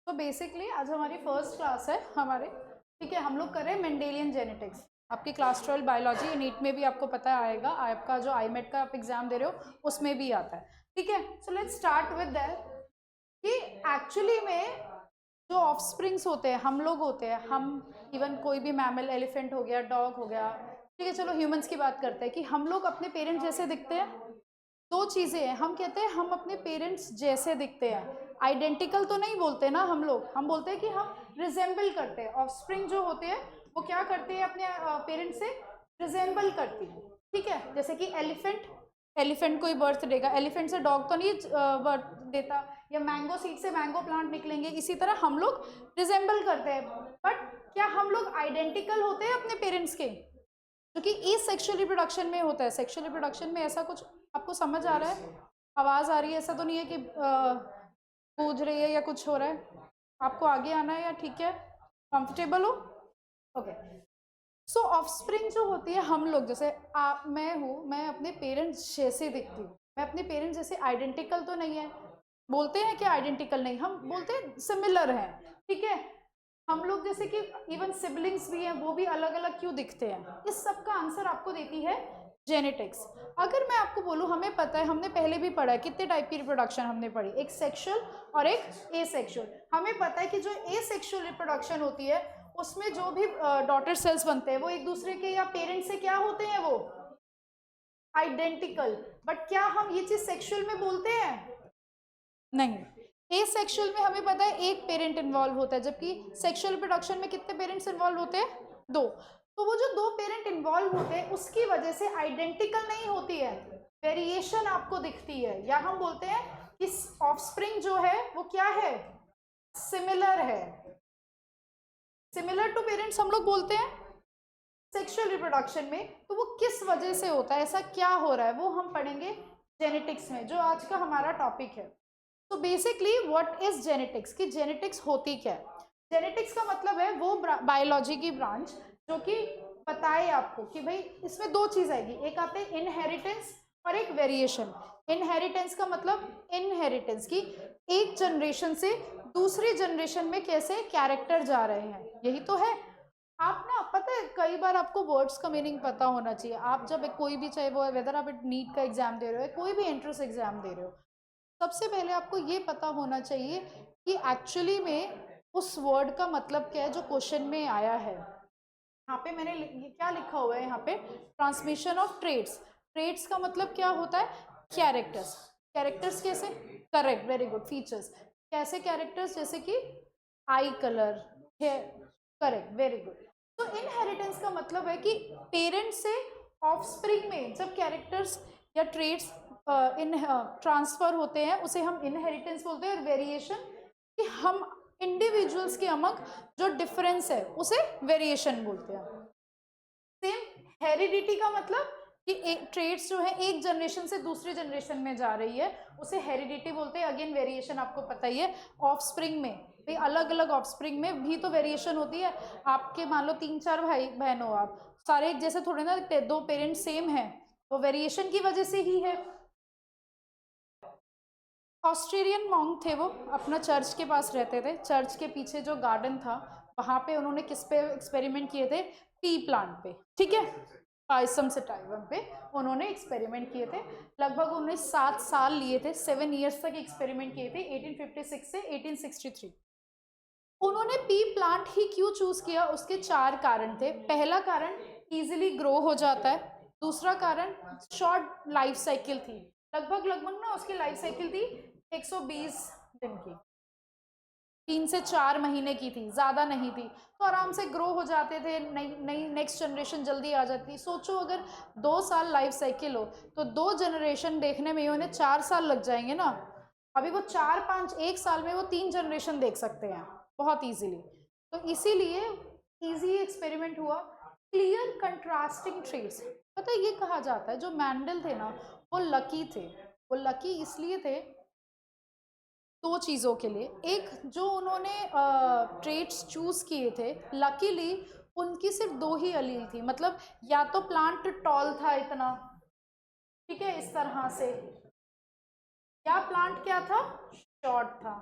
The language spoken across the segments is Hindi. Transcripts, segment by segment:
तो बेसिकली आज हमारी फर्स्ट क्लास है हमारे, ठीक है। हम लोग कर रहे हैं मेंडेलियन जेनेटिक्स। आपकी क्लास 12 बायोलॉजी नीट में भी आपको पता आएगा, आपका जो आईमेट का आप एग्जाम दे रहे हो उसमें भी आता है, ठीक है। So let's start with that कि एक्चुअली में जो ऑफस्प्रिंग्स होते हैं हम लोग होते हैं, हम इवन कोई भी मैमल, एलिफेंट हो गया, डॉग हो गया, ठीक है। चलो ह्यूमंस की बात करते हैं कि हम लोग अपने पेरेंट्स जैसे दिखते हैं। दो चीजें हैं, हम कहते हैं हम अपने पेरेंट्स जैसे दिखते हैं, आइडेंटिकल तो नहीं बोलते ना हम लोग, हम बोलते हैं कि हम रिजेंबल करते हैं। ऑफस्प्रिंग जो होते हैं वो क्या करते हैं, अपने पेरेंट्स से रिजेंबल करती है, ठीक है। जैसे कि एलिफेंट को ही बर्थ देगा, एलिफेंट से डॉग तो नहीं बर्थ देता, या मैंगो सीड से मैंगो प्लांट निकलेंगे। इसी तरह हम लोग रिजेंबल करते हैं, बट क्या हम लोग आइडेंटिकल होते हैं अपने पेरेंट्स के? क्योंकि इस सेक्सुअल रिप्रोडक्शन में होता है। सेक्सुअल रिप्रोडक्शन में ऐसा कुछ आपको समझ आ रहा है? आवाज आ रही है? ऐसा तो नहीं है कि पूछ रही है या कुछ हो रहा है? आपको आगे आना है या ठीक है, कंफर्टेबल हो? ओके। सो ऑफस्प्रिंग जो होती है हम लोग, जैसे आप, मैं हूँ, मैं अपने पेरेंट्स जैसे दिखती हूँ। मैं अपने पेरेंट्स जैसे आइडेंटिकल तो नहीं है, बोलते हैं कि आइडेंटिकल नहीं, हम बोलते हैं सिमिलर है, ठीक है। हम लोग जैसे कि इवन सिबलिंग्स भी हैं, वो भी अलग अलग क्यों दिखते हैं? इस सब का आंसर आपको देती है जेनेटिक्स। अगर मैं आपको बोलूं, हमें पता है, हमने पहले भी पढ़ा है, कितने टाइप की रिप्रोडक्शन हमने पढ़ी, एक सेक्सुअल और एक एसेक्सुअल। हमें पता है कि जो एसेक्सुअल रिप्रोडक्शन होती है उसमें जो भी डॉटर सेल्स बनते हैं वो एक दूसरे के या पेरेंट्स से क्या होते हैं, वो आइडेंटिकल। बट क्या हम ये चीज सेक्सुअल में बोलते हैं? नहीं। एसेक्सुअल में हमें पता है एक पेरेंट इन्वॉल्व होता है, जबकि सेक्सुअल रिप्रोडक्शन में कितने पेरेंट्स इन्वॉल्व होते हैं? दो। तो वो जो दो पेरेंट इन्वॉल्व होते हैं उसकी वजह से आइडेंटिकल नहीं होती है, वेरिएशन आपको दिखती है, या हम बोलते हैं कि ऑफस्प्रिंग जो है वो क्या है, सिमिलर है। सिमिलर टू पेरेंट्स हम लोग बोलते हैं सेक्सुअल रिप्रोडक्शन में। तो वो किस वजह से होता है, ऐसा क्या हो रहा है, वो हम पढ़ेंगे जेनेटिक्स में, जो आज का हमारा टॉपिक है। तो बेसिकली व्हाट इज जेनेटिक्स, कि जेनेटिक्स होती क्या है? जेनेटिक्स का मतलब है वो बायोलॉजी की ब्रांच जो कि बताए आपको कि भाई इसमें दो चीज आएगी, एक आते हैं इनहेरिटेंस और एक वेरिएशन। इनहेरिटेंस का मतलब इनहेरिटेंस की एक जनरेशन से दूसरी जनरेशन में कैसे कैरेक्टर जा रहे हैं, यही तो है। आप ना, पता है, कई बार आपको वर्ड्स का मीनिंग पता होना चाहिए। आप जब कोई भी, चाहे वो वेदर आप नीट का एग्जाम दे रहे हो, कोई भी एंट्रेंस एग्जाम दे रहे हो, सबसे पहले आपको ये पता होना चाहिए कि एक्चुअली में उस वर्ड का मतलब क्या है जो क्वेश्चन में आया है। यहाँ पे मैंने ये क्या लिखा हुआ है, यहाँ पे ट्रांसमिशन ऑफ ट्रेड्स। ट्रेड्स का मतलब क्या होता है? कैरेक्टर्स। कैरेक्टर्स कैसे? Correct, very good. फीचर्स कैसे? कैरेक्टर्स जैसे कि eye colour, hair, correct, very good. तो इनहेरिटेंस का मतलब है कि पेरेंट्स से ऑफस्प्रिंग में जब कैरेक्टर्स या ट्रेड्स इन ट्रांसफर होते हैं उसे हम इनहेरिटेंस बोलते हैं। और वेरिएशन कि हम इंडिविजुअल्स के अमंग जो डिफरेंस है उसे वेरिएशन बोलते हैं। सेम हेरिडिटी का मतलब कि एक ट्रेड्स जो है एक जनरेशन से दूसरी जनरेशन में जा रही है, उसे हेरिडिटी बोलते हैं। अगेन वेरिएशन आपको पता ही है। ऑफस्प्रिंग में भाई अलग अलग ऑफस्प्रिंग में भी तो वेरिएशन होती है। आपके मान लो 3-4 भाई बहन हो, आप सारे एक जैसे थोड़े ना, दो पेरेंट्स सेम है, वो वेरिएशन की वजह से ही है। ऑस्ट्रेलियन मॉन्क थे, वो अपना चर्च के पास रहते थे। चर्च के पीछे जो गार्डन था वहां पे उन्होंने किस पे एक्सपेरिमेंट किए थे? पी प्लांट पे, ठीक है। पाइसम सटाइवम पे उन्होंने एक्सपेरिमेंट किए थे। लगभग उन्होंने 7 साल लिए थे, 7 ईयर्स तक एक्सपेरिमेंट किए थे, 1856 से 1863। उन्होंने पी प्लांट ही क्यों चूज किया? उसके 4 कारण थे। पहला कारण, इजिली ग्रो हो जाता है। दूसरा कारण, शॉर्ट लाइफ साइकिल थी। लगभग लगभग ना उसकी लाइफ साइकिल थी 120 दिन की, 3 से 4 महीने की थी, ज्यादा नहीं थी। तो आराम से ग्रो हो जाते थे, नई नई नेक्स्ट जनरेशन जल्दी आ जाती। सोचो अगर 2 साल लाइफ साइकिल हो तो 2 जनरेशन देखने में उन्हें 4 साल लग जाएंगे ना। अभी वो 4-5 एक साल में वो 3 जनरेशन देख सकते हैं बहुत इजीली। तो इसीलिए इजी एक्सपेरिमेंट हुआ। क्लियर कंट्रास्टिंग ट्रेड्स, पता है ये कहा जाता है जो मैंडल थे ना वो लकी थे। वो लकी इसलिए थे दो चीज़ों के लिए। एक, जो उन्होंने ट्रेड्स चूज किए थे, लकीली उनकी सिर्फ 2 ही अलील थी। मतलब या तो प्लांट टॉल था इतना, ठीक है, इस तरह से, या प्लांट क्या था, शॉर्ट था।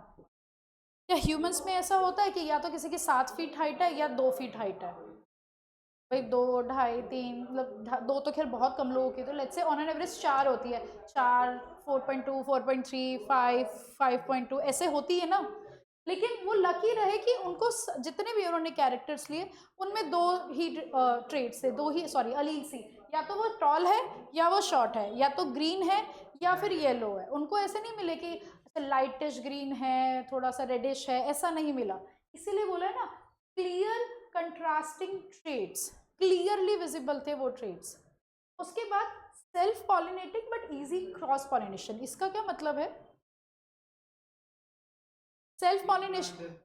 क्या ह्यूमंस में ऐसा होता है कि या तो किसी की 7 फीट हाइट है या 2 फीट हाइट है? भाई 2, 2.5, 3, मतलब 2 तो खैर बहुत कम लोगों की, तो let's say on an average 4 होती है, 4, 4.2, 4.3, 5, 5.2 ऐसे होती है ना। लेकिन वो लकी रहे कि उनको जितने भी उन्होंने कैरेक्टर्स लिए उनमें 2 ही ट्रेड्स थे, 2 ही, सॉरी, अलील सी, या तो वो टॉल है या वो शॉर्ट है, या तो ग्रीन है या फिर येलो है। उनको ऐसे नहीं मिले कि लाइटिश ग्रीन है, थोड़ा सा रेडिश है, ऐसा नहीं मिला। इसीलिए बोला है ना, clear contrasting traits, clearly visible थे वो ट्रेड्स। उसके बाद self pollinating but easy cross pollination, इसका क्या मतलब है? सेल्फ पॉलिनेशन,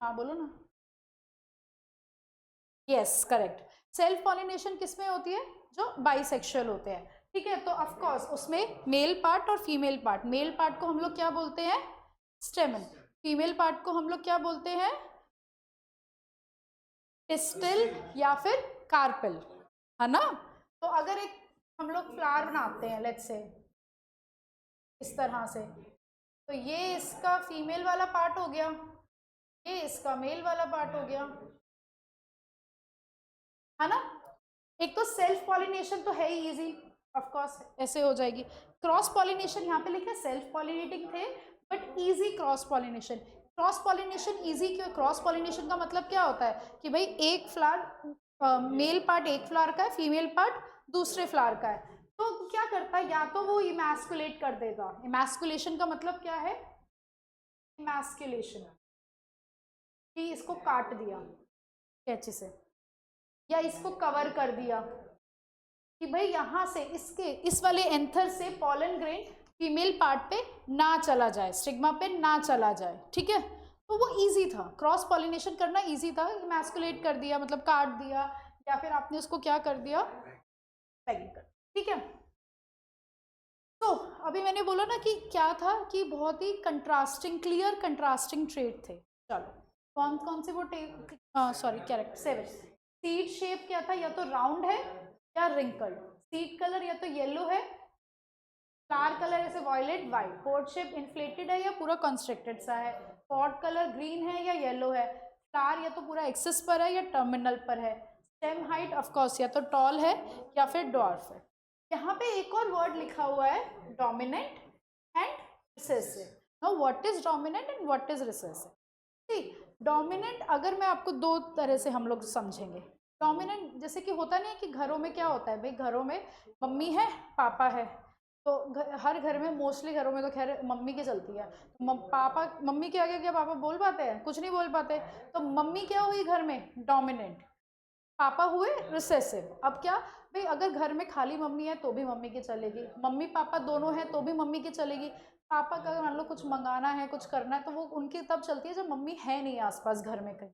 हाँ बोलो ना। Yes correct. सेल्फ पॉलिनेशन किसमें होती है? जो बाइसेक्सुअल होते हैं, ठीक है। तो ऑफ कोर्स उसमें मेल पार्ट और फीमेल पार्ट, मेल पार्ट को हम लोग क्या बोलते हैं? स्टेमन। फीमेल पार्ट को हम लोग क्या बोलते हैं? पिस्टिल या फिर कार्पेल, है ना। तो अगर एक हम लोग फ्लावर बनाते हैं लेट्स से इस तरह से, तो ये इसका फीमेल वाला पार्ट हो गया, ये इसका मेल वाला पार्ट हो गया, है ना। एक तो सेल्फ पॉलिनेशन तो है ही इजी, ऑफ कोर्स ऐसे हो जाएगी। क्रॉस पॉलिनेशन यहाँ पे लिखा है, सेल्फ पॉलिनेटिंग थे but easy cross pollination. Cross pollination easy क्यों? क्रॉस पॉलिनेशन का मतलब क्या होता है कि भाई एक फ्लावर, मेल पार्ट एक फ्लावर का है, फीमेल पार्ट दूसरे फ्लावर का है, तो क्या करता है, या तो वो इमैस्कुलेट कर देगा। इमैस्कुलेशन का मतलब क्या है? इमैस्कुलेशन, कि इसको काट दिया कैंची से, या इसको कवर कर दिया, कि भाई यहाँ से इसके इस वाले एंथर से पॉलन ग्रेन फीमेल पार्ट पे ना चला जाए, स्टिग्मा पे ना चला जाए, ठीक है। तो वो इजी था, क्रॉस पॉलिनेशन करना इजी था। इमैस्कुलेट कर दिया मतलब काट दिया, या फिर आपने उसको क्या कर दिया, पैकिंग कर, ठीक है। तो अभी मैंने बोला ना कि क्या था, कि बहुत ही कंट्रास्टिंग, क्लियर कंट्रास्टिंग ट्रेड थे। चलो कौन कौन से वो सॉरी कैरेक्टर 7। सीड शेप क्या था, या तो राउंड है या रिंकल्ड। सीड कलर या तो येलो है, फ्लावर कलर जैसे violet white. Pod shape inflated है या पूरा कंस्ट्रक्टेड सा है। पॉट कलर ग्रीन है या येलो है। फ्लावर या तो पूरा एक्सिस पर है या टर्मिनल पर है। स्टेम हाइट ऑफ कोर्स या तो टॉल है या फिर डॉर्फ है। यहाँ पे एक और वर्ड लिखा हुआ है, dominant and recessive. Now what is dominant and what is recessive? ठीक, डोमिनेंट अगर मैं आपको 2 तरह से हम लोग समझेंगे। डोमिनेंट जैसे कि होता नहीं है कि घरों में क्या होता है, भाई घरों में मम्मी है पापा है, तो हर घर में, मोस्टली घरों में तो खैर मम्मी की चलती है। पापा, मम्मी के आगे क्या पापा बोल पाते हैं? कुछ नहीं बोल पाते। तो मम्मी क्या हुई घर में? डोमिनेंट। पापा हुए रिसेसिव। अब क्या भाई, अगर घर में खाली मम्मी है तो भी मम्मी की चलेगी, मम्मी पापा दोनों हैं तो भी मम्मी की चलेगी। पापा का अगर मान लो कुछ मंगाना है, कुछ करना है, तो वो उनकी तब चलती है जब मम्मी है नहीं आसपास घर में कहीं।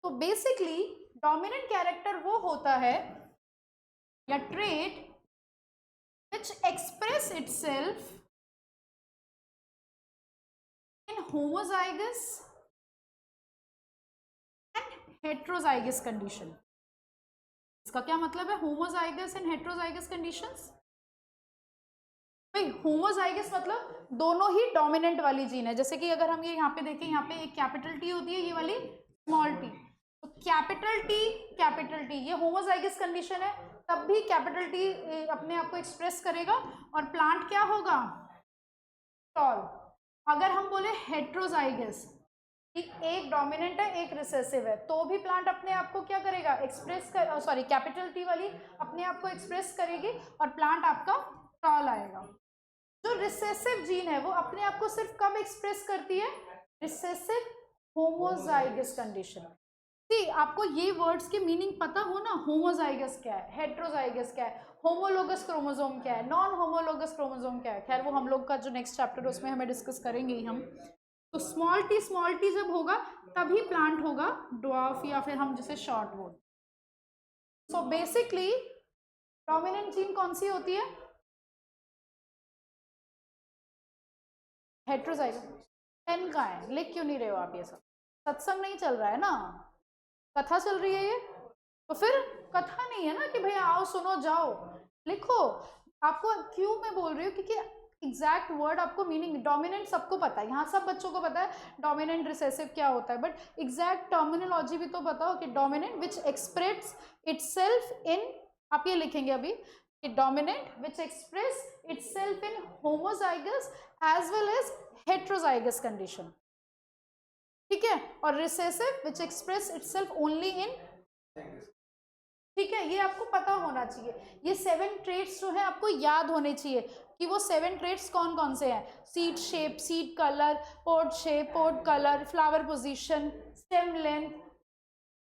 तो बेसिकली डोमिनेंट कैरेक्टर वो होता है या trait which express itself in homozygous and heterozygous condition। इसका क्या मतलब है, होमोजाइगस एंड हेट्रोजाइगस कंडीशंस? भाई होमोजाइगस मतलब दोनों ही डोमिनेंट वाली जीन है। जैसे कि अगर हम ये यहाँ पे देखें, यहाँ पे एक कैपिटल टी होती है, ये वाली स्मॉल टी, तो कैपिटल टी ये होमोजाइगस कंडीशन है, तब भी कैपिटल टी अपने आप को एक्सप्रेस करेगा और प्लांट क्या होगा, टॉल। अगर हम बोले हेट्रोजाइगस, एक डोमिनेंट है एक रिसेसिव है, तो भी प्लांट अपने आप को क्या करेगा, एक्सप्रेस कर, सॉरी कैपिटल टी वाली अपने आप को एक्सप्रेस करेगी और प्लांट आपका टॉल आएगा। जो रिसेसिव जीन है वो अपने आप को सिर्फ कब एक्सप्रेस करती है, रिसेसिव होमोजाइगस कंडीशन। सी आपको ये वर्ड्स के मीनिंग पता हो ना, होमोजाइगस क्या है, हेट्रोजाइगस क्या है, होमोलोगस क्रोमोसोम क्या है, नॉन होमोलोगस क्रोमोसोम क्या है, खैर वो हम लोग का जो नेक्स्ट चैप्टर है उसमें हमें डिस्कस करेंगे ही हम। तो स्मॉल टी जब होगा तभी प्लांट होगा ड्वार्फ या फिर हम जिसे शॉर्ट बोल। सो बेसिकली डोमिनेंट जीन कौन सी होती है, हेट्रोजाइगस। पेन का है, लिख क्यों नहीं रहे हो आप? ये सब सत्संग नहीं चल रहा है ना, कथा चल रही है ये, तो फिर कथा नहीं है ना कि भैया आओ सुनो जाओ, लिखो। आपको क्यों मैं बोल रही हूँ, क्योंकि एग्जैक्ट वर्ड आपको मीनिंग, डोमिनेंट सबको पता है, यहाँ सब बच्चों को पता है डोमिनेंट रिसेसिव क्या होता है, बट एग्जैक्ट टर्मिनोलॉजी भी तो बताओ कि dominant which express itself in, आप ये लिखेंगे अभी कि dominant which express itself in homozygous as well as heterozygous condition, ठीक है, और recessive which express itself only in, ठीक है, ये आपको पता होना चाहिए। ये 7 ट्रेट्स जो है आपको याद होने चाहिए कि वो 7 ट्रेट्स कौन कौन से हैं, seed shape, seed colour, pod shape, pod colour, flower position, stem length,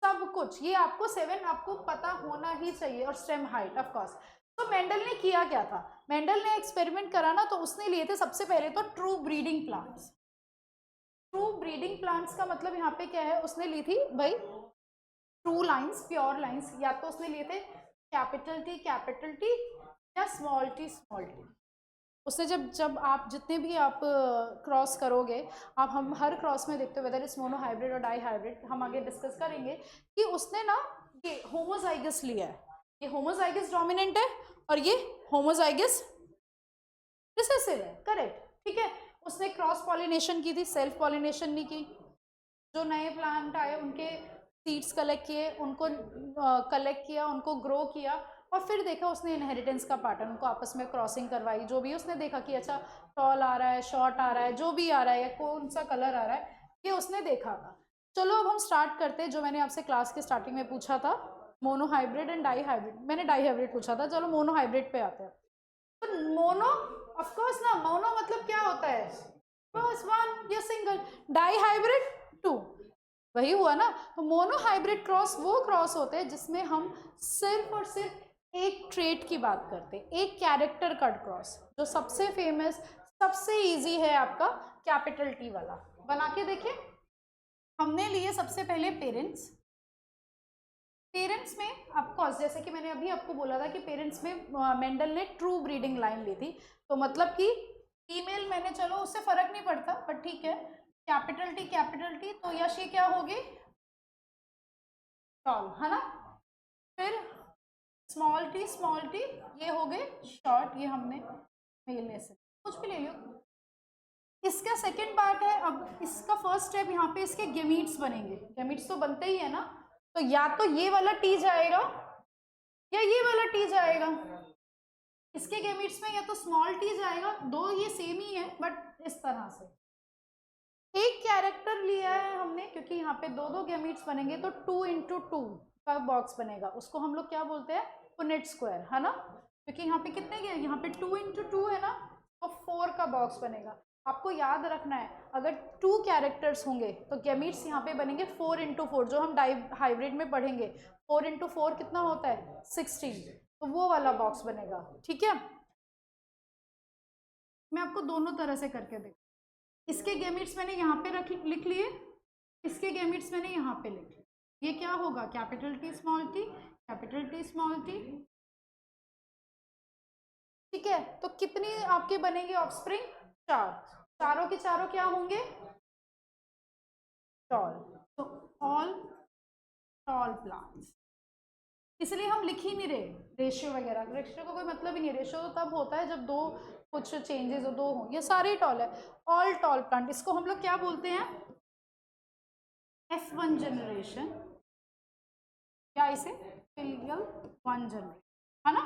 सब कुछ ये आपको 7 आपको पता होना ही चाहिए, और स्टेम हाइट ऑफ कोर्स। तो मेंडल ने किया क्या था, मेंडल ने एक्सपेरिमेंट करा ना, तो उसने लिए थे सबसे पहले तो true breeding plants. True breeding plants का मतलब यहाँ पे क्या है, उसने ली थी भाई ट्रू लाइंस, प्योर लाइंस, या तो उसने लिए थे कैपिटल टी या स्मॉल टी। उसने जब आप जितने भी आप क्रॉस करोगे, आप हम हर क्रॉस में देखते हो वेदर इज मोनो हाइब्रिड और डाई हाइब्रिड, हम आगे डिस्कस करेंगे कि उसने ना ये होमोजाइगस लिया है, ये होमोजाइगस डोमिनेंट है और ये होमोजाइगस रिसेसिव है, करेक्ट, ठीक है। उसने क्रॉस पॉलिनेशन की थी, सेल्फ पॉलिनेशन नहीं की। जो नए प्लांट आए उनके सीड्स कलेक्ट किए, उनको कलेक्ट किया, उनको ग्रो किया, और फिर देखा उसने इनहेरिटेंस का पैटर्न, उनको आपस में क्रॉसिंग करवाई, जो भी उसने देखा कि अच्छा टॉल आ रहा है, शॉर्ट आ रहा है, जो भी आ रहा है या कौन सा कलर आ रहा है, ये उसने देखा था। चलो अब हम स्टार्ट करते हैं, जो मैंने आपसे क्लास के स्टार्टिंग में पूछा था monohybrid and dihybrid, मैंने डाई हाइब्रिड पूछा था, चलो मोनो हाइब्रिड पे आते हैं। तो मोनो ऑफ कोर्स ना, मोनो मतलब क्या होता है, बस वन या सिंगल, डाई हाइब्रिड 2, वही हुआ ना। तो मोनो हाइब्रिड क्रॉस वो क्रॉस होते हैं जिसमें हम सिर्फ और सिर्फ एक ट्रेट की बात करते हैं, एक कैरेक्टर कट क्रॉस। जो सबसे फेमस, सबसे इजी है आपका कैपिटल टी वाला, बना के देखिए। हमने लिए सबसे पहले पेरेंट्स, पेरेंट्स में ऑफकोर्स जैसे कि मैंने अभी आपको बोला था कि पेरेंट्स में मेंडल ने ट्रू ब्रीडिंग लाइन ली थी, तो मतलब कि फीमेल मैंने, चलो उससे फर्क नहीं पड़ता पर ठीक है, कैपिटल टी, तो यश ये क्या होगी, टॉल, है ना। फिर स्मॉल टी ये हो गए शॉर्ट, ये हमने मेल में से कुछ भी ले लो। इसका सेकंड पार्ट है, अब इसका फर्स्ट स्टेप यहाँ पे इसके गेमीट्स बनेंगे, गेमीट्स तो बनते ही है ना, तो या तो ये वाला टी जाएगा या ये वाला टी जाएगा। इसके गेमीट्स में या तो स्मॉल टी जाएगा, दो ये सेम ही है बट इस तरह से एक कैरेक्टर लिया है हमने, क्योंकि यहाँ पे दो दो गेमीट्स बनेंगे तो 2 into 2 का बॉक्स बनेगा, उसको हम लोग क्या बोलते हैं, पुनेट स्क्वायर, है ना। क्योंकि यहाँ पे कितने गए, यहाँ पे 2 into 2 है ना, तो 4 का बॉक्स बनेगा। आपको याद रखना है अगर 2 कैरेक्टर्स होंगे तो गेमीट्स यहाँ पे बनेंगे 4 into 4, जो हम डाई हाइब्रिड में पढ़ेंगे 4 into 4 कितना होता है 16, तो वो वाला बॉक्स बनेगा, ठीक है। मैं आपको दोनों तरह से करके देख, इसके गेमिट्स मैंने यहाँ पे लिख लिए, इसके गेमिट्स मैंने यहाँ पे लिख लिए, ये क्या होगा, capital T small T, capital T small T, ठीक है। तो कितनी आपके बनेंगे ऑफस्प्रिंग, 4, चारों के चारों क्या होंगे, टॉल, तो ऑल टॉल प्लांट्स। इसलिए हम लिख ही नहीं रहे रेशियो वगैरह, रेशियो का कोई मतलब ही नहीं है, रेशियो तो तब होता है जब दो कुछ चेंजेस हो, दो हो, ये सारे ही टॉल है, ऑल टॉल प्लांट। इसको हम लोग क्या बोलते हैं, F1 जनरेशन, या इसे फिलियल 1 जनरेशन, है ना,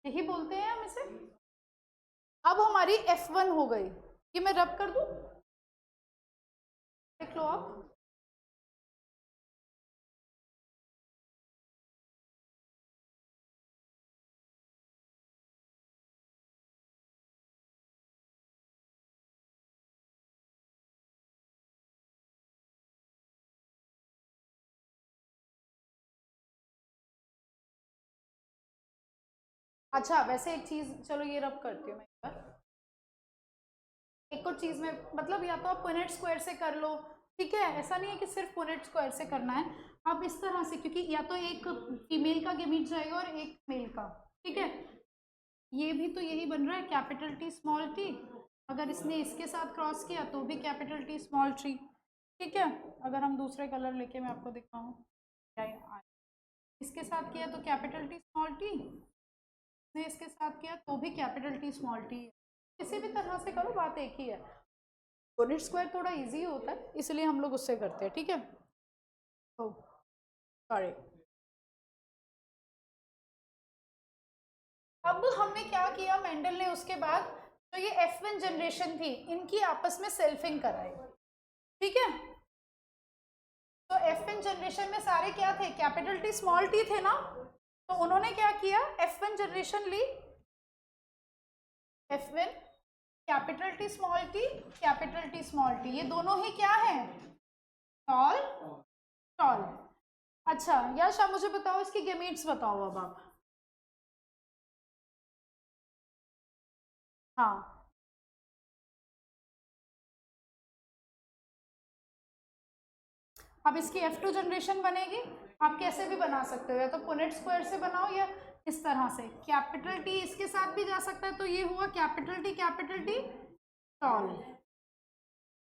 यही बोलते हैं हम इसे। अब हमारी F1 हो गई, ये मैं रब कर दूं, देख लो आप, अच्छा वैसे एक चीज, चलो ये रब करती हूँ मैं एक बार, एक और चीज में मतलब या तो आप पुनेट स्क्वायर से कर लो, ठीक है, ऐसा नहीं है कि सिर्फ पुनेट स्क्वायर से करना है, आप इस तरह से, क्योंकि या तो एक फीमेल का गेमीट जाएगा और एक मेल का, ठीक है। ये भी तो यही बन रहा है कैपिटल टी स्मॉल टी, अगर इसने इसके साथ क्रॉस किया तो भी कैपिटल टी स्मॉल टी, ठीक है। अगर हम दूसरे कलर लेके मैं आपको दिखाऊं, इसके साथ किया तो कैपिटल टी स्मॉल टी, ने इसके साथ किया तो भी कैपिटल टी स्मॉल टी, किसी भी तरह से करो बात एक ही है। यूनिट स्क्वायर थोड़ा इजी होता है इसलिए हम लोग उससे करते हैं, ठीक है। ओ सॉरी। अब हमने क्या किया, मेंडल ने उसके बाद तो ये F1 जनरेशन थी इनकी आपस में सेल्फिंग कराई, ठीक है। तो F1 जनरेशन में सारे क्या थे, कैपिटल टी स्मॉल टी थे ना, तो उन्होंने क्या किया, F1 जनरेशन ली, F1 capital T small T, capital T small T, ये दोनों ही क्या है, टॉल टॉल। अच्छा यश आप मुझे बताओ इसकी गेमीट्स बताओ अब आप। हाँ अब इसकी F2 जनरेशन बनेगी, आप कैसे भी बना सकते हो, या तो पुनेट स्क्वायर से बनाओ या इस तरह से, कैपिटल टी इसके साथ भी जा सकता है, तो ये हुआ कैपिटल टी टॉल।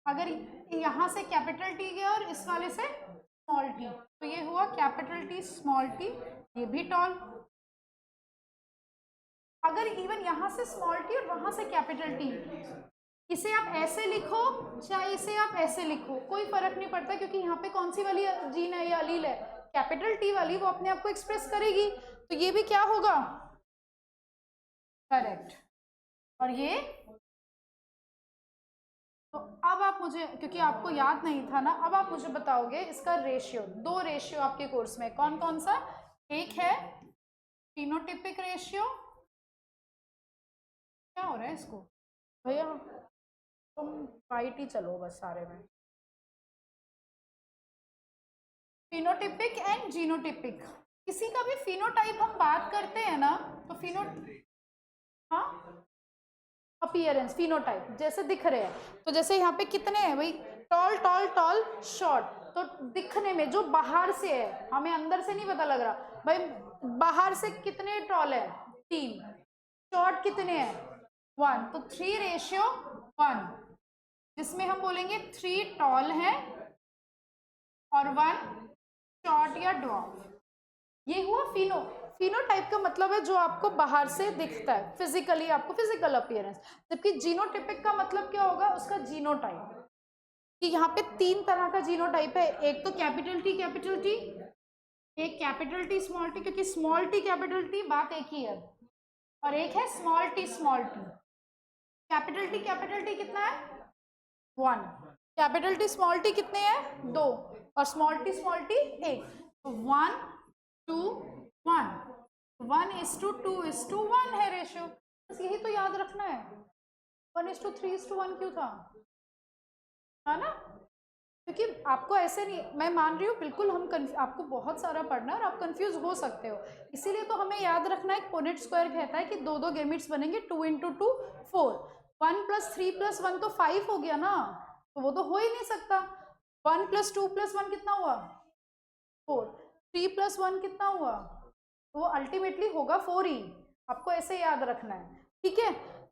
अगर यहाँ से कैपिटल टी गया और इस वाले से स्मॉल टी, तो ये हुआ कैपिटल टी स्मॉल टी, ये भी टॉल। अगर इवन यहाँ से स्मॉल टी और वहां से कैपिटल टी, इसे आप ऐसे लिखो चाहे इसे आप ऐसे लिखो, कोई फर्क नहीं पड़ता, क्योंकि यहाँ पे कौन सी वाली जीन है या अलील है, कैपिटल टी वाली, वो अपने आप को एक्सप्रेस करेगी, तो ये भी क्या होगा, करेक्ट। और ये तो अब आप मुझे, क्योंकि आपको याद नहीं था ना, अब आप मुझे बताओगे इसका रेशियो, दो रेशियो आपके कोर्स में कौन कौन सा, एक है फिनोटिपिक रेशियो, क्या हो रहा है इसको भैया, तुम वाइट ही चलो बस सारे में, फिनोटिपिक एंड जीनोटिपिक। किसी का भी फिनोटाइप हम बात करते हैं ना, तो फिनो, हाँ अपीयरेंस फिनोटाइप जैसे दिख रहे हैं, तो जैसे यहाँ पे कितने हैं भाई, टॉल टॉल टॉल शॉर्ट, तो दिखने में जो बाहर से है, हमें अंदर से नहीं पता लग रहा भाई, बाहर से कितने टॉल है 3, शॉर्ट कितने हैं 1, तो 3:1, जिसमें हम बोलेंगे 3 टॉल है और 1 शॉर्ट या ड्वार्फ। ये हुआ फिनोटाइप का मतलब है जो आपको बाहर से दिखता है, फिजिकली आपको फिजिकल अपीयरेंस, जबकि जीनोटिपिक का मतलब क्या होगा, उसका जीनोटाइप, कि यहाँ पे 3 तरह का जीनोटाइप है, एक तो कैपिटल टी, एक कैपिटल टी स्मॉल टी, क्योंकि स्मॉल टी कैपिटल टी बात एक ही है, और एक है स्मॉल टी कैपिटल टी कितना है 1, कैपिटल टी स्मॉल टी कितने हैं 2, और स्मॉल टी 1, तो 1 2 1, 1:2:1 है रेशियो, बस यही तो याद रखना है, 1:3:1 क्यों था, है ना, क्योंकि आपको ऐसे नहीं, मैं मान रही हूँ बिल्कुल हम आपको बहुत सारा पढ़ना है और आप कंफ्यूज हो सकते हो, इसीलिए तो हमें याद रखना है, पुनेट स्क्वायर कहता है कि दो गेमिट्स बनेंगे, 2 × 2 4, 1 + 3 + 1 तो 5 हो गया ना, तो वो तो हो ही नहीं सकता, 1 + 2 + 1 कितना हुआ 4, 3 + 1 कितना हुआ, तो वो अल्टीमेटली होगा 4 ही, आपको ऐसे याद रखना है, ठीक है।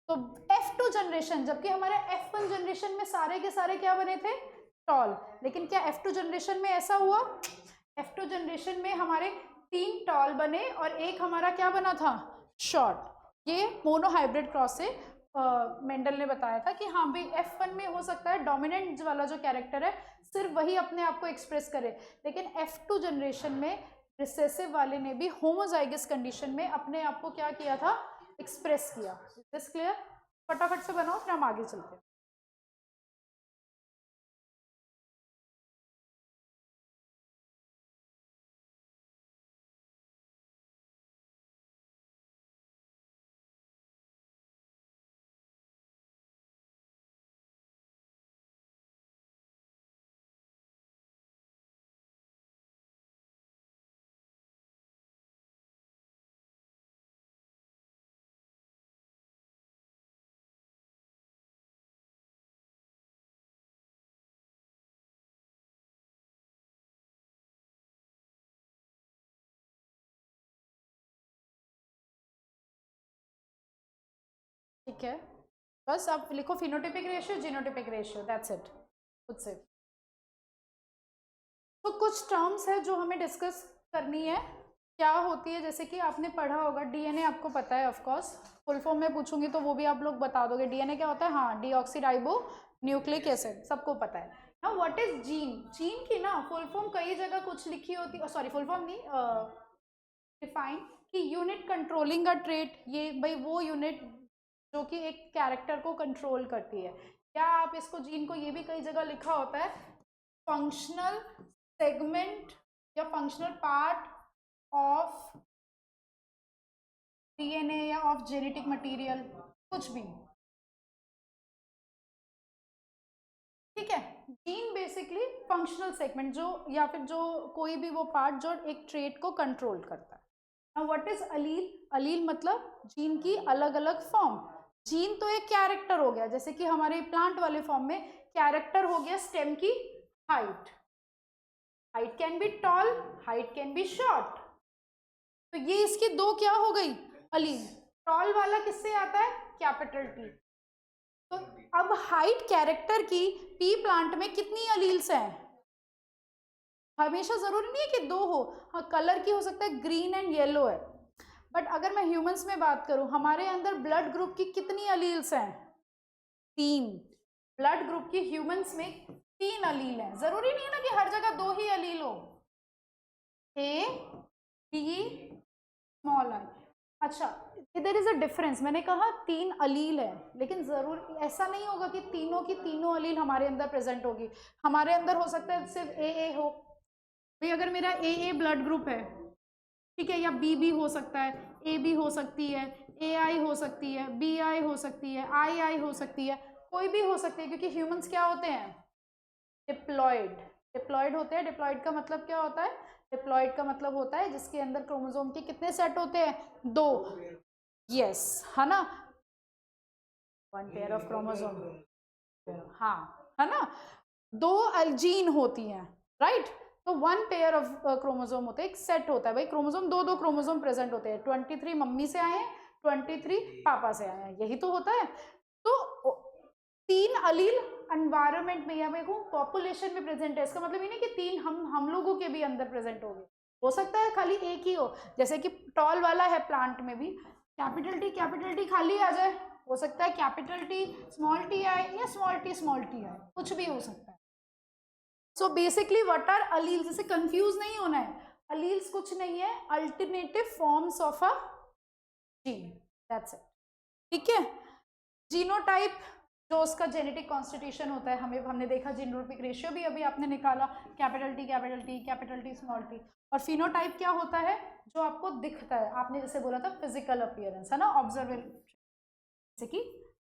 तो F2 जनरेशन, जबकि हमारे F1 जनरेशन में सारे के सारे क्या बने थे टॉल, लेकिन क्या F2 जनरेशन में ऐसा हुआ, F2 जनरेशन में हमारे 3 टॉल बने और एक हमारा क्या बना था शॉर्ट, ये मोनो हाइब्रिड क्रॉस से मेंडल ने बताया था कि हाँ भाई F1 में हो सकता है डोमिनेंट वाला जो कैरेक्टर है सिर्फ वही अपने आप को एक्सप्रेस करे, लेकिन F2 जनरेशन में रिसेसिव वाले ने भी होमोजाइगस कंडीशन में अपने आप को क्या किया था, एक्सप्रेस किया। दिस क्लियर, फटाफट से बनाओ फिर हम आगे चलते हैं। ठीक है, बस आप लिखो phenotypic ratio genotypic ratio, that's it, खुद से। तो कुछ टर्म्स है जो हमें डिस्कस करनी है, क्या होती है, जैसे कि आपने पढ़ा होगा डीएनए, आपको पता है ऑफ कोर्स, फुल फॉर्म में पूछूंगी तो वो भी आप लोग बता दोगे। डीएनए क्या होता है? हाँ, डीऑक्सीराइबो न्यूक्लिक एसिड, सबको पता है ना। What is gene? जीन की ना फुल फॉर्म कई जगह कुछ लिखी होती, सॉरी फुल फॉर्म नहीं, डिफाइन कि यूनिट कंट्रोलिंग अ ट्रेट, ये भाई वो यूनिट जो कि एक कैरेक्टर को कंट्रोल करती है। क्या आप इसको जीन को ये भी कई जगह लिखा होता है फंक्शनल सेगमेंट या फंक्शनल पार्ट ऑफ डीएनए या ऑफ जेनेटिक मटेरियल, कुछ भी, ठीक है। जीन बेसिकली फंक्शनल सेगमेंट जो, या फिर जो कोई भी वो पार्ट जो एक ट्रेट को कंट्रोल करता है। Now what is allele? Allele मतलब जीन की अलग अलग फॉर्म। जीन तो एक कैरेक्टर हो गया, जैसे कि हमारे प्लांट वाले फॉर्म में कैरेक्टर हो गया स्टेम की height, height can be toll, height can be short, तो ये इसकी दो क्या हो गई? अलील। टॉल वाला किससे आता है? Capital T. तो अब हाइट कैरेक्टर की पी प्लांट में कितनी अलील्स हैं? हमेशा जरूरी नहीं है कि दो हो, हाँ कलर की हो सकता है ग्रीन एंड येलो है, बट अगर मैं ह्यूमंस में बात करूं, हमारे अंदर ब्लड ग्रुप की कितनी अलील्स हैं? 3। ब्लड ग्रुप की ह्यूमंस में 3 अलील हैं। जरूरी नहीं है ना कि हर जगह 2 ही अलील हो, ए टी स्मॉल आई। अच्छा, देयर इज अ डिफरेंस, मैंने कहा 3 अलील है, लेकिन जरूर ऐसा नहीं होगा कि तीनों की तीनों अलील हमारे अंदर प्रेजेंट होगी। हमारे अंदर हो सकता है सिर्फ ए हो, भाई अगर मेरा ए ब्लड ग्रुप है, ठीक है, या बी भी हो सकता है, ए बी हो सकती है, ए आई हो सकती है, बी आई हो सकती है, आई हो सकती है, कोई भी हो सकती है, क्योंकि ह्यूमंस क्या होते हैं? डिप्लॉयड। डिप्लॉयड होते हैं। डिप्लॉयड का मतलब क्या होता है? डिप्लॉयड का मतलब होता है जिसके अंदर क्रोमोसोम के कितने सेट होते हैं? 2। यस, है ना, 1 पेयर ऑफ क्रोमोसोम, हाँ, है ना, 2 जीन होती हैं, राइट। तो 1 पेयर ऑफ क्रोमोसोम होते हैं, एक सेट होता है भाई, क्रोमोसोम 2 क्रोमोसोम प्रेजेंट होते हैं, 23 मम्मी से आए हैं, 23 पापा से आए हैं, यही तो होता है। तो 3 अलील एनवायरमेंट में या मैं कहूँ पॉपुलेशन में प्रेजेंट है, इसका मतलब ये नहीं कि 3 हम लोगों के भी अंदर प्रेजेंट हो सकता है खाली एक ही हो, जैसे कि टॉल वाला है प्लांट में भी, कैपिटल टी खाली आ जाए, हो सकता है कैपिटल टी स्मॉल टी आए, या स्मॉल टी आए, कुछ भी हो सकता है। So basically what are alleles, जैसे कंफ्यूज नहीं होना है, अलील्स कुछ नहीं है, alternative forms of a gene, that's it, ठीक है। जीनोटाइप जो उसका जेनेटिक कॉन्स्टिट्यूशन होता है, हमने देखा जीनोटाइपिक रेशियो भी अभी आपने निकाला, कैपिटल टी स्मॉल टी। और फिनोटाइप क्या होता है? जो आपको दिखता है, आपने जैसे बोला था फिजिकल अपीयरेंस, है ना, ऑब्जर्वेबल, जैसे कि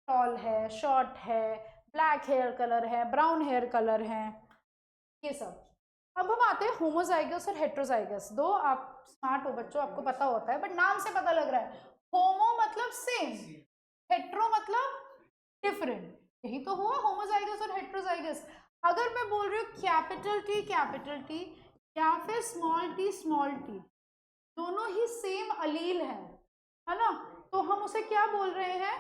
टॉल है, शॉर्ट है, ब्लैक हेयर कलर है, ब्राउन हेयर कलर है, ये सब। अब हम आते हैं होमोजाइगस और हेट्रोजाइगस। दो, आप स्मार्ट हो बच्चों, आपको पता होता है, बट नाम से पता लग रहा है, होमो मतलब सेम, हेट्रो मतलब डिफरेंट, यही तो हुआ होमोजाइगस और हेट्रोजाइगस। अगर मैं बोल रही हूँ कैपिटल टी या फिर स्मॉल टी, दोनों ही सेम अलील है ना, तो हम उसे क्या बोल रहे हैं?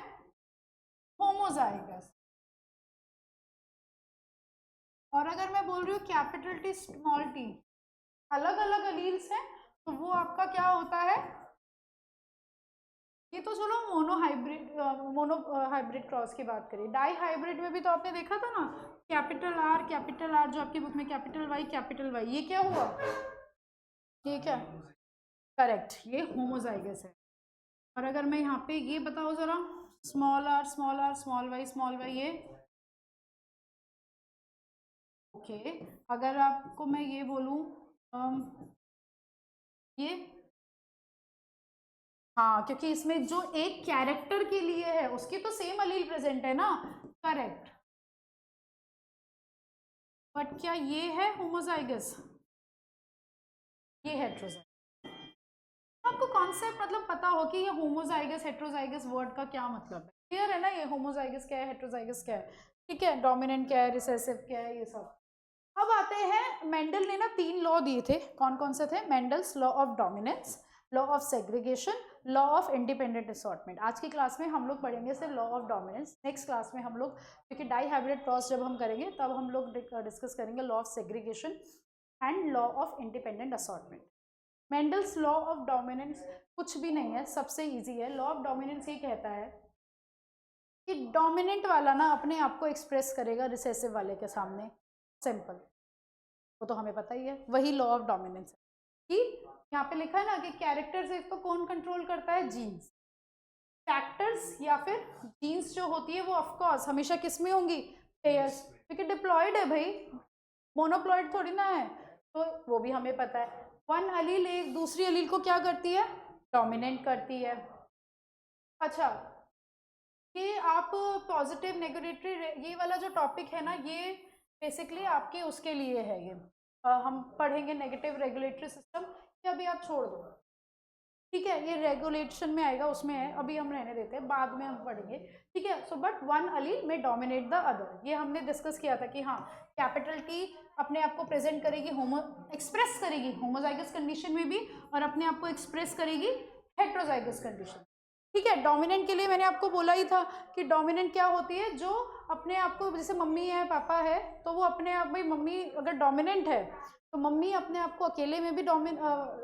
होमोजाइगस। और अगर मैं बोल रही हूँ कैपिटल टी स्मॉल टी, अलग अलग अलील्स हैं, तो वो आपका क्या होता है? ये तो चलो मोनो हाइब्रिड क्रॉस की बात करिए, डाई हाइब्रिड में भी तो आपने देखा था ना, कैपिटल आर जो आपकी बुक में कैपिटल वाई, ये क्या हुआ? ये क्या? करेक्ट, ये होमोजाइगस है। और अगर मैं यहाँ पे ये बताओ जरा, स्मॉल वाई ये ओके। अगर आपको मैं ये बोलूँ ये, हाँ, क्योंकि इसमें जो एक कैरेक्टर के लिए है उसकी तो सेम अलील प्रेजेंट है ना, करेक्ट। बट क्या ये है होमोजाइगस? ये हेट्रोजाइगस। आपको कॉन्सेप्ट मतलब पता हो कि ये होमोजाइगस हेट्रोजाइगस वर्ड का क्या मतलब है, क्लियर है ना, ये होमोजाइगस क्या है, हेट्रोजाइगस क्या है, ठीक है, डोमिनेंट क्या है, रिसेसिव क्या है, ये सब। अब आते हैं, मेंडल ने ना 3 लॉ दिए थे, कौन कौन से थे? Mendel's law of dominance, law of segregation, law of independent assortment. आज की क्लास में हम लोग पढ़ेंगे सिर्फ law of dominance, next class में हम लोग, क्योंकि डाई हाइब्रिड क्रॉस जब हम करेंगे तब हम लोग डिस्कस करेंगे law of segregation and law of independent assortment. Mendel's law of dominance कुछ भी नहीं है, सबसे इजी है। लॉ ऑफ डोमिनेंस ये कहता है कि डोमिनेंट वाला ना अपने आप को एक्सप्रेस करेगा रिसेसिव वाले के सामने, सिंपल, वो तो हमें पता ही है, वही लॉ ऑफ डोमिनेंस है। कि यहाँ पे लिखा है ना कि कैरेक्टर्स एक तो कौन कंट्रोल करता है, जीन्स। फैक्टर्स या फिर जीन्स जो होती है वो ऑफकोर्स हमेशा किस में होंगी, पेयर्स, क्योंकि डिप्लॉयड है भाई, मोनोप्लॉयड थोड़ी ना है, तो वो भी हमें पता है। वन अलील एक दूसरी अलील को क्या करती है, डोमिनेट करती है। अच्छा, ये आप पॉजिटिव नेगेटिव ये वाला जो टॉपिक है ना, ये बेसिकली आपके उसके लिए है, ये हम पढ़ेंगे नेगेटिव रेगुलेटरी सिस्टम, ये अभी आप छोड़ दो, ठीक है, ये रेगुलेशन में आएगा, उसमें है, अभी हम रहने देते हैं, बाद में हम पढ़ेंगे, ठीक है। सो बट वन अलील में डोमिनेट द अदर, ये हमने डिस्कस किया था कि हाँ, कैपिटल टी अपने आप को प्रेजेंट करेगी, एक्सप्रेस करेगी होमोजाइगस कंडीशन में भी, और अपने आप को एक्सप्रेस करेगी हेट्रोजाइगस कंडीशन, ठीक है। डोमिनेंट के लिए मैंने आपको बोला ही था कि डोमिनेंट क्या होती है, जो अपने आप को, जैसे मम्मी है पापा है, तो वो अपने आप में, मम्मी अगर डोमिनेंट है तो मम्मी अपने आप को अकेले में भी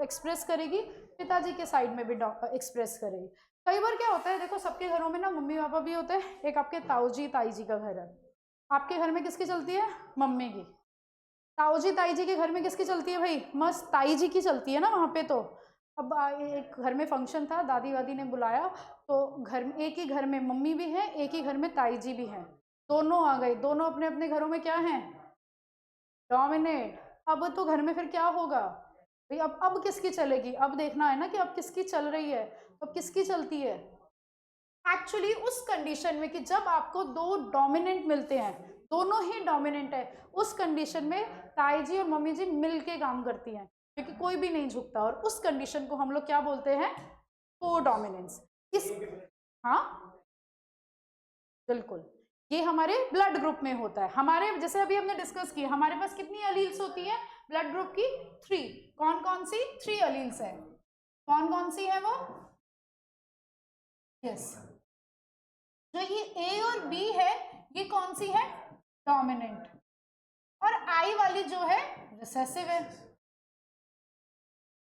एक्सप्रेस करेगी, पिताजी के साइड में भी एक्सप्रेस करेगी। कई बार क्या होता है, देखो सबके घरों में ना मम्मी पापा भी होते हैं, एक आपके ताऊ जी ताई जी का घर है, आपके घर में किसकी चलती है, मम्मी की। ताऊ जी ताई जी के घर में किसकी चलती है भाई, मस्त ताई जी की चलती है ना वहाँ पे। तो अब एक घर में फंक्शन था, दादी वादी ने बुलाया, तो घर में, एक ही घर में मम्मी भी है, एक ही घर में ताई जी भी हैं, दोनों आ गई, दोनों अपने अपने घरों में क्या हैं, डोमिनेट। अब तो घर में फिर क्या होगा भाई, अब किसकी चलेगी, अब देखना है ना कि अब किसकी चल रही है, अब किसकी चलती है। एक्चुअली उस कंडीशन में कि जब आपको दो डोमिनेंट मिलते हैं, दोनों ही डोमिनेंट है, उस कंडीशन में ताई जी और मम्मी जी मिलके काम करती हैं, क्योंकि कोई भी नहीं झुकता, और उस कंडीशन को हम लोग क्या बोलते हैं, को डोमिनेंस। इस, हाँ बिल्कुल, ये हमारे ब्लड ग्रुप में होता है। हमारे जैसे अभी हमने डिस्कस किया, हमारे पास कितनी अलील्स होती है ब्लड ग्रुप की, 3। कौन कौन सी 3 अलील्स है, कौन कौन सी है वो, यस, जो ये ए और बी है, ये कौन सी है, डोमिनेंट, और आई वाली जो है रिसेसिव है,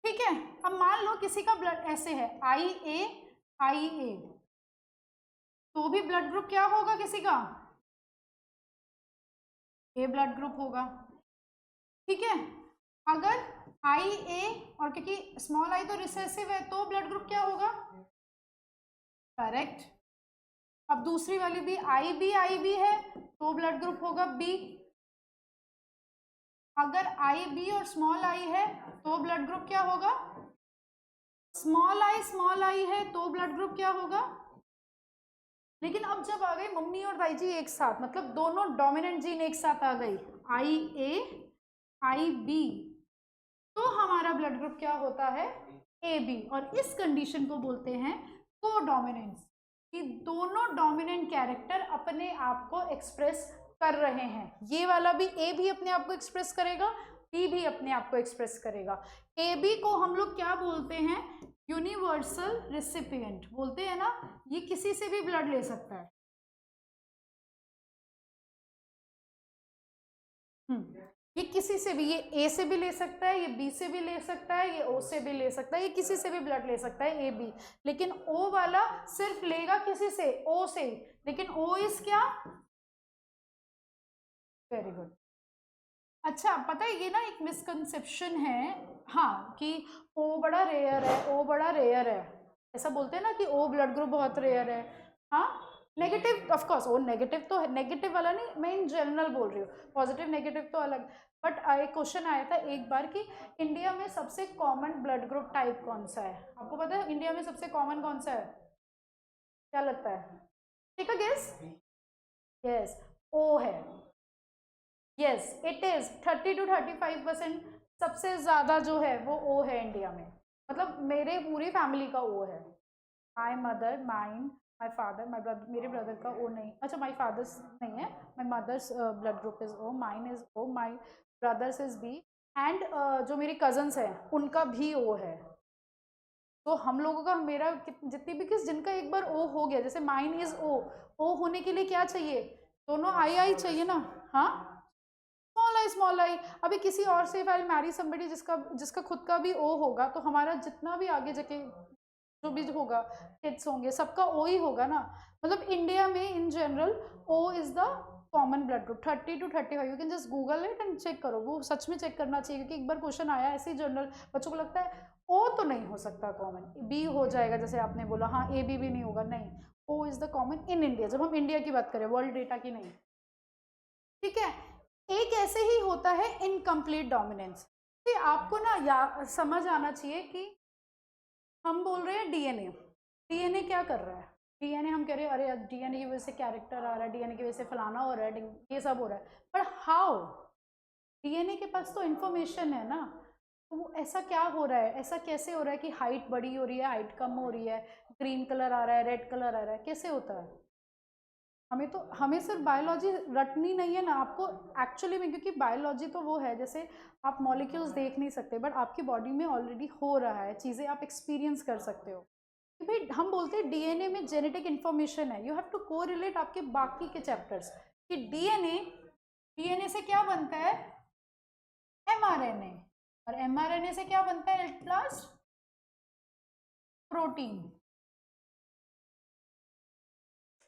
ठीक है। अब मान लो किसी का ब्लड ऐसे है, आई ए, तो भी ब्लड ग्रुप क्या होगा किसी का, ए ब्लड ग्रुप होगा, ठीक है। अगर आई ए, और क्योंकि स्मॉल आई तो रिसेसिव है, तो ब्लड ग्रुप क्या होगा, करेक्ट। अब दूसरी वाली भी आई बी है, तो ब्लड ग्रुप होगा बी। अगर आई बी और स्मॉल आई है, तो ब्लड ग्रुप क्या होगा, स्मॉल आई है, तो ब्लड ग्रुप क्या होगा। लेकिन अब जब आ गई मम्मी और दाई जी एक साथ, मतलब दोनों डोमिनेंट जीन एक साथ आ गई, आई ए आई बी, तो हमारा ब्लड ग्रुप क्या होता है, ए बी, और इस कंडीशन को बोलते हैं को डोमिनेंस, कि दोनों डोमिनेंट कैरेक्टर अपने आप को एक्सप्रेस कर रहे हैं। ये वाला भी, ए भी अपने आप को एक्सप्रेस करेगा, बी भी अपने आप को एक्सप्रेस करेगा। ए बी को हम लोग क्या बोलते हैं, यूनिवर्सल रिसिपिएंट बोलते हैं ना, ये किसी से भी ब्लड ले सकता है, ये किसी से भी, ये ए से भी ले सकता है, ये बी से भी ले सकता है, ये ओ से भी ले सकता है, ये किसी से भी ब्लड ले सकता है, ए बी। लेकिन ओ वाला सिर्फ लेगा किसी से, ओ से, लेकिन ओ इज क्या, वेरी गुड। अच्छा, पता है ये ना एक मिसकंसेप्शन है, हाँ, कि ओ बड़ा रेयर है, ओ बड़ा रेयर है, ऐसा बोलते हैं ना कि ओ ब्लड ग्रुप बहुत रेयर है, हाँ। Negative of course, O negative तो है, नेगेटिव वाला नहीं, मैं इन जनरल बोल रही हूँ, पॉजिटिव नेगेटिव तो अलग। बट एक क्वेश्चन आया था एक बार कि इंडिया में सबसे कॉमन ब्लड ग्रुप टाइप कौन सा है, आपको पता है इंडिया में सबसे कॉमन कौन सा है, क्या लगता है, टेक अ गेस, यस, ओ है, यस इट इज 30 to 35% सबसे ज्यादा जो है वो ओ है इंडिया में, मतलब मेरे पूरी फैमिली का ओ है, my mother, mine, my father, my brother, मेरे ब्रदर का ओ नहीं, अच्छा माई फादर्स नहीं है, my mother's blood group is O, mine is O, my brother's is B, and जो मेरी कजन्स हैं उनका भी ओ है। तो हम लोगों का, मेरा जितनी भी किस जिनका एक बार ओ हो गया, जैसे माइन इज ओ, ओ होने के लिए क्या चाहिए, दोनों आई आई चाहिए ना, हाँ, स्मॉल स्मॉल आई। अभी किसी और से फाइल मैरी समबडी जिसका खुद का भी ओ होगा, तो हमारा जितना भी आगे जाके जो भी होगा किड्स होंगे सबका ओ ही होगा ना। मतलब इंडिया में in general O is the common blood group 30 to 35। You can just Google it and check करो, वो सच में चेक करना चाहिए, क्योंकि एक बार क्वेश्चन आया ऐसे ही जनरल, बच्चों को लगता है ओ तो नहीं हो सकता कॉमन, बी हो जाएगा जैसे आपने बोला, हाँ ए बी भी नहीं होगा, नहीं, O is the common in India, जब हम इंडिया की बात करें, वर्ल्ड डेटा की नहीं। ठीक है, एक ऐसे ही होता है इनकम्प्लीट डोमिनेंस। आपको ना या समझ आना चाहिए कि हम बोल रहे हैं डीएनए, डीएनए क्या कर रहा है, डीएनए हम कह रहे हैं अरे डीएनए की वजह से कैरेक्टर आ रहा है, डीएनए की वजह से फलाना हो रहा है, ये सब हो रहा है, पर हाउ, डीएनए के पास तो इंफॉर्मेशन है ना, तो ऐसा क्या हो रहा है, ऐसा कैसे हो रहा है कि हाइट बड़ी हो रही है, हाइट कम हो रही है, ग्रीन कलर आ रहा है, रेड कलर आ रहा है, कैसे होता है। हमें सिर्फ बायोलॉजी रटनी नहीं है ना आपको एक्चुअली में, क्योंकि बायोलॉजी तो वो है जैसे आप मॉलिक्यूल्स देख नहीं सकते, बट आपकी बॉडी में ऑलरेडी हो रहा है, चीज़ें आप एक्सपीरियंस कर सकते हो। भाई हम बोलते हैं डीएनए में जेनेटिक इन्फॉर्मेशन है, यू हैव टू कोरिलेट आपके बाकी के चैप्टर्स कि डीएनए से क्या बनता है, एमआरएनए, और एमआरएनए से क्या बनता है, एट लास्ट प्रोटीन,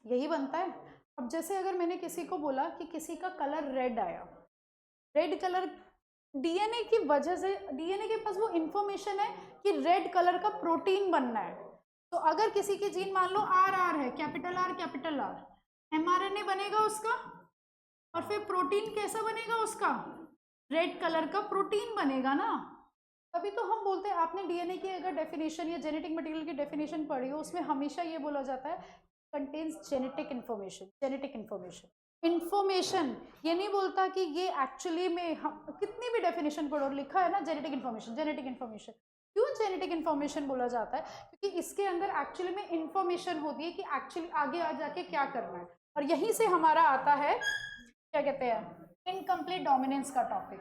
यही बनता है। अब जैसे अगर मैंने किसी को बोला कि किसी का कलर रेड आया, रेड कलर डीएनए की वजह से, डीएनए के पास वो इंफॉर्मेशन है कि रेड कलर का प्रोटीन बनना है, तो अगर किसी की जीन मान लो आर है, कैपिटल आर, एमआरएनए बनेगा उसका, और फिर प्रोटीन कैसा बनेगा उसका, रेड कलर का प्रोटीन बनेगा ना। तभी तो हम बोलते हैं, आपने डीएनए की अगर डेफिनेशन या जेनेटिक मटेरियल की डेफिनेशन पढ़ी हो, उसमें हमेशा ये बोला जाता है कंटेन्स जेनेटिक इन्फॉर्मेशन, ये नहीं बोलता कि ये एक्चुअली में, हम कितनी भी डेफिनेशन पढ़ो लिखा है ना जेनेटिक इन्फॉर्मेशन। क्यों जेनेटिक इन्फॉर्मेशन बोला जाता है, क्योंकि इसके अंदर एक्चुअली में इन्फॉर्मेशन होती है कि एक्चुअली आगे आ जाके क्या करना है, और यहीं से हमारा आता है क्या कहते हैं इनकम्प्लीट डोमिनेंस का टॉपिक।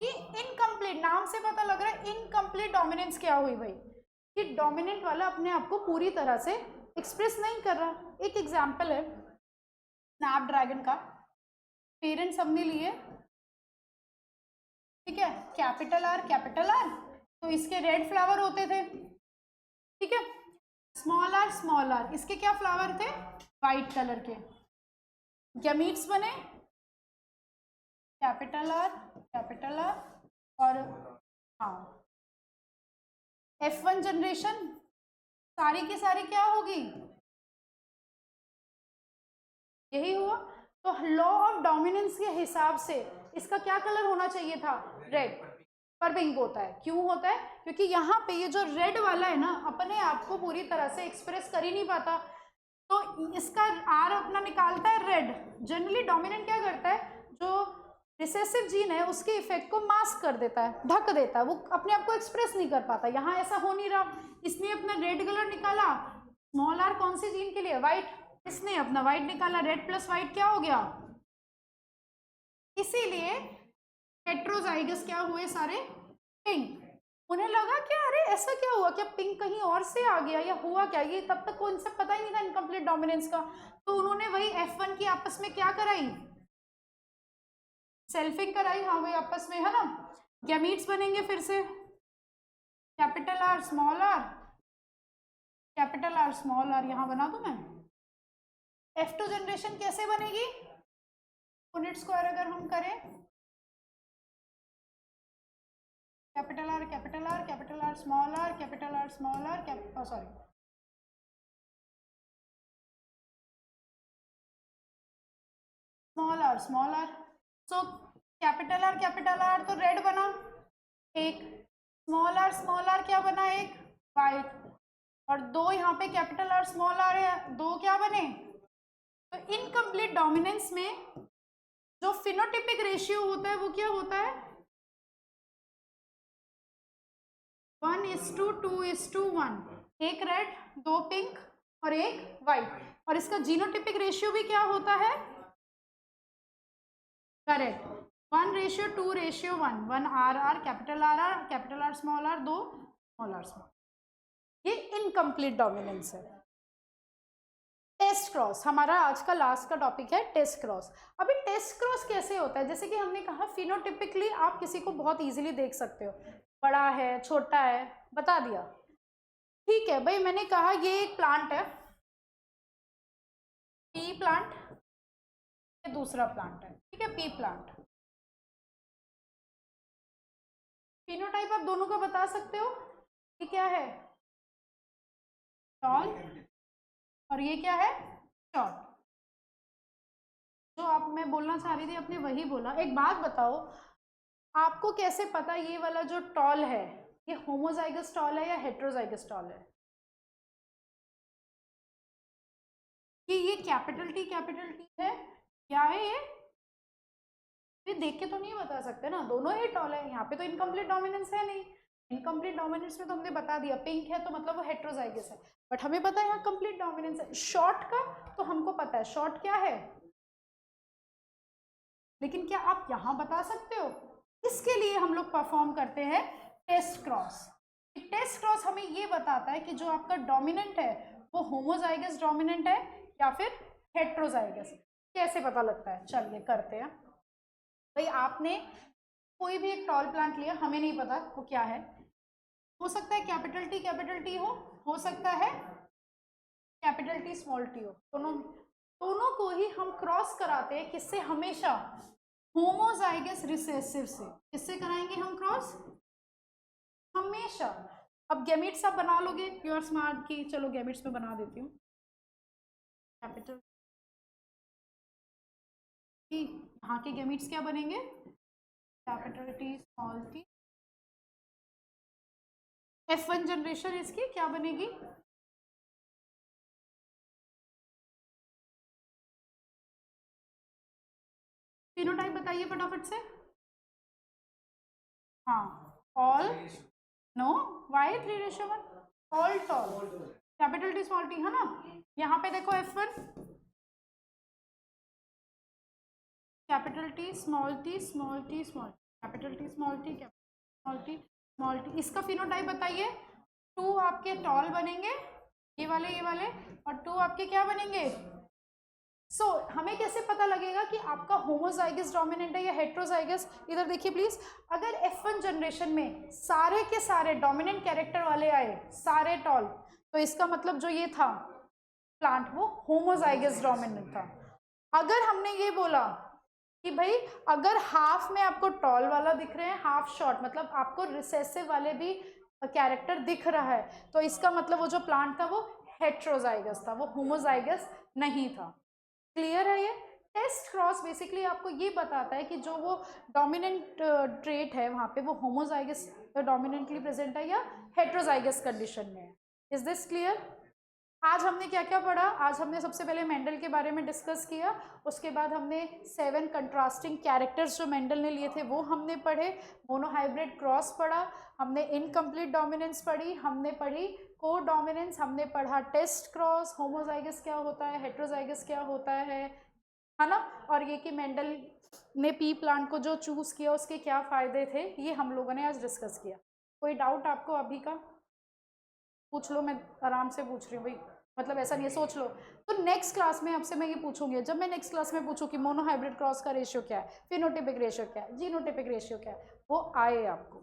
कि इनकम्प्लीट नाम से पता लग रहा है इनकम्प्लीट डोमिनेंस क्या हुई भाई, कि डोमिनेंट वाला अपने आप को पूरी तरह से एक्सप्रेस नहीं कर रहा। एक एग्जाम्पल है स्नैपड्रैगन का, पेरेंट्स हमने लिए, ठीक है, कैपिटल आर, तो इसके रेड फ्लावर होते थे, ठीक है, स्मॉल आर इसके क्या फ्लावर थे, वाइट कलर के, गैमीट्स बने कैपिटल आर, और हाँ F1 जनरेशन सारी की सारी क्या होगी, यही हुआ। तो लॉ ऑफ डोमिनेंस के हिसाब से इसका क्या कलर होना चाहिए था, रेड, पर पिंक होता है। क्यों होता है, क्योंकि यहाँ पे ये जो रेड वाला है ना अपने आप को पूरी तरह से एक्सप्रेस कर ही नहीं पाता, तो इसका आर अपना निकालता है रेड। जनरली डोमिनेंट क्या करता है, जो रिसेसिव जीन है उसके इफेक्ट को मास्क कर देता है, ढक देता है, वो अपने आप को एक्सप्रेस नहीं कर पाता। यहाँ ऐसा हो नहीं रहा, इसने अपना रेड कलर निकाला, स्मॉल आर कौन सी जीन के लिए, व्हाइट, इसने अपना व्हाइट निकाला, रेड प्लस व्हाइट क्या हो गया, इसीलिए हेट्रोजाइगस क्या हुए सारे, पिंक। उन्हें लगा क्या अरे ऐसा क्या हुआ, क्या पिंक कहीं और से आ गया या हुआ क्या, ये तब तक उनसे पता ही नहीं था इनकम्प्लीट डोमिनेंस का। तो उन्होंने वही F1 की आपस में क्या कराई, सेल्फिंग कराई, हाँ वही आपस में है ना, गैमीट्स बनेंगे फिर से, कैपिटल आर स्मॉल आर, यहाँ बना दूं मैं। F2 जनरेशन कैसे बनेगी, यूनिट स्क्वायर अगर हम करें, capital R small R, capital R small R, sorry small R, so capital R तो रेड बना एक, स्मॉल आर क्या बना एक, वाइट, और दो यहाँ पे कैपिटल आर स्मॉल आर है, दो क्या बने। तो इनकम्प्लीट डोमिनेंस में जो फिनोटिपिक रेशियो होता है वो क्या होता है, 1:2:1, एक रेड, दो पिंक और एक वाइट, और इसका जीनोटिपिक रेशियो भी क्या होता है, correct, 1:2:1, 1 R capital R small R, दो स्मॉल आर स्मॉल। ये इनकम्प्लीट डोमिनेंस है। टेस्ट क्रॉस हमारा आज का लास्ट का टॉपिक है, टेस्ट क्रॉस। अभी टेस्ट क्रॉस कैसे होता है, जैसे कि हमने कहा फिनोटिपिकली आप किसी को बहुत इजीली देख सकते हो, बड़ा है छोटा है, बता दिया। ठीक है भाई, मैंने कहा ये एक प्लांट है, पी प्लांट, ये दूसरा प्लांट है, ठीक है, पी प्लांट। फिनोटाइप आप दोनों का बता सकते हो, ये क्या है, टॉल, और ये क्या है, शॉर्ट। जो आप मैं बोलना चाह रही थी आपने वही बोला। एक बात बताओ, आपको कैसे पता ये वाला जो टॉल है ये होमोजाइगस टॉल है या हेट्रोजाइगस टॉल है? कि ये कैपिटल टी है, क्या है ये देख के तो नहीं बता सकते ना, दोनों ही टॉल है। यहाँ पे तो इनकम्प्लीट डोमिनेंस है नहीं, इनकम्प्लीट डोमिनेंस में तो हमने बता दिया पिंक है तो मतलब वो हेट्रोजाइगस है, बट हमें पता है यहाँ कंप्लीट डोमिनेंस है। शॉर्ट का तो हमको पता है शॉर्ट क्या है, लेकिन क्या आप यहाँ बता सकते हो? इसके लिए हम लोग परफॉर्म करते हैं टेस्ट क्रॉस। टेस्ट क्रॉस हमें ये बताता है कि जो आपका डोमिनेंट है वो होमोजाइगस डोमिनेंट है या फिर हेट्रोजाइगस। कैसे पता लगता है, चलिए करते हैं। भाई आपने कोई भी एक टॉल प्लांट लिया, हमें नहीं पता वो क्या है, हो सकता है कैपिटल टी हो सकता है कैपिटल टी स्मॉल टी हो, दोनों को ही हम क्रॉस कराते हैं किससे, हमेशा होमोजाइगस रिसेसिव से। किससे कराएंगे हम क्रॉस, हमेशा। अब गैमेट्स आप बना लोगे, यू आर स्मार्ट की, चलो गैमेट्स में बना देती हूँ। कैपिटल टी, यहाँ के गैमेट्स क्या बनेंगे, capital T small T. F1 generation इसकी क्या बनेगी, फिनोटाइप बताइए फटाफट से। हाँ, all, no, why 3:1, all tall, capital T small T है ना। यहाँ पे देखो F1 capital T small T small T small, capital T small T small T small T. इसका फिनोटाइप बताइए। 2 आपके टॉल बनेंगे, ये वाले, और 2 आपके क्या बनेंगे। सो हमें कैसे पता लगेगा कि आपका होमोजाइगस डोमिनेंट है या हेट्रोजाइगस? इधर देखिए प्लीज, अगर F1 जनरेशन में सारे के सारे डोमिनेंट कैरेक्टर वाले आए, सारे टॉल, तो इसका मतलब जो ये था प्लांट वो होमोजाइगस डोमिनेंट था। अगर हमने ये बोला कि भाई अगर हाफ में आपको टॉल वाला दिख रहे हैं, हाफ शॉर्ट, मतलब आपको रिसेसिव वाले भी कैरेक्टर दिख रहा है, तो इसका मतलब वो जो प्लांट था वो हेट्रोजाइगस था, वो होमोजाइगस नहीं था। क्लियर है ये? टेस्ट क्रॉस बेसिकली आपको ये बताता है कि जो वो डोमिनेंट ट्रेट है वहाँ पे वो होमोजाइगस डोमिनेंटली प्रेजेंट है या हेट्रोजाइगस कंडीशन में है। Is this clear? आज हमने क्या क्या पढ़ा? आज हमने सबसे पहले मेंडल के बारे में डिस्कस किया, उसके बाद हमने 7 कंट्रास्टिंग कैरेक्टर्स जो मेंडल ने लिए थे वो हमने पढ़े, मोनोहाइब्रिड क्रॉस पढ़ा, हमने इनकम्प्लीट डोमिनेंस पढ़ी, हमने पढ़ी को डोमिनेंस, हमने पढ़ा टेस्ट क्रॉस, होमोजाइगस क्या होता है, हेट्रोजाइगस क्या होता है ना, और ये कि मेंडल ने पी प्लांट को जो चूज किया उसके क्या फायदे थे, ये हम लोगों ने आज डिस्कस किया। कोई डाउट आपको अभी का? पूछ लो, मैं आराम से पूछ रही हूँ भाई, मतलब ऐसा नहीं है, सोच लो। तो नेक्स्ट क्लास में आपसे मैं ये पूछूंगी, जब मैं नेक्स्ट क्लास में पूछूँ कि मोनोहाइब्रिड क्रॉस का रेशियो क्या है, फिनोटिपिक रेशियो क्या है, जीनोटिपिक रेशियो क्या है, वो आए आपको,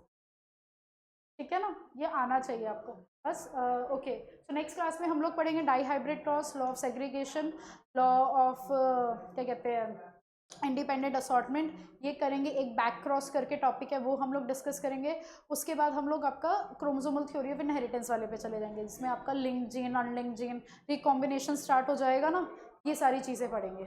ठीक है ना, ये आना चाहिए आपको बस। ओके, तो नेक्स्ट क्लास में हम लोग पढ़ेंगे dihybrid cross, law of segregation, law of क्या कहते हैं इंडिपेंडेंट असॉर्टमेंट, ये करेंगे। एक बैक क्रॉस करके टॉपिक है वो हम लोग डिस्कस करेंगे। उसके बाद हम लोग आपका क्रोमोसोमल थ्योरी ऑफ इनहेरिटेंस वाले पे चले जाएंगे, जिसमें आपका link gene, unlink gene, recombination start हो जाएगा ना, ये सारी चीज़ें पढ़ेंगे हम।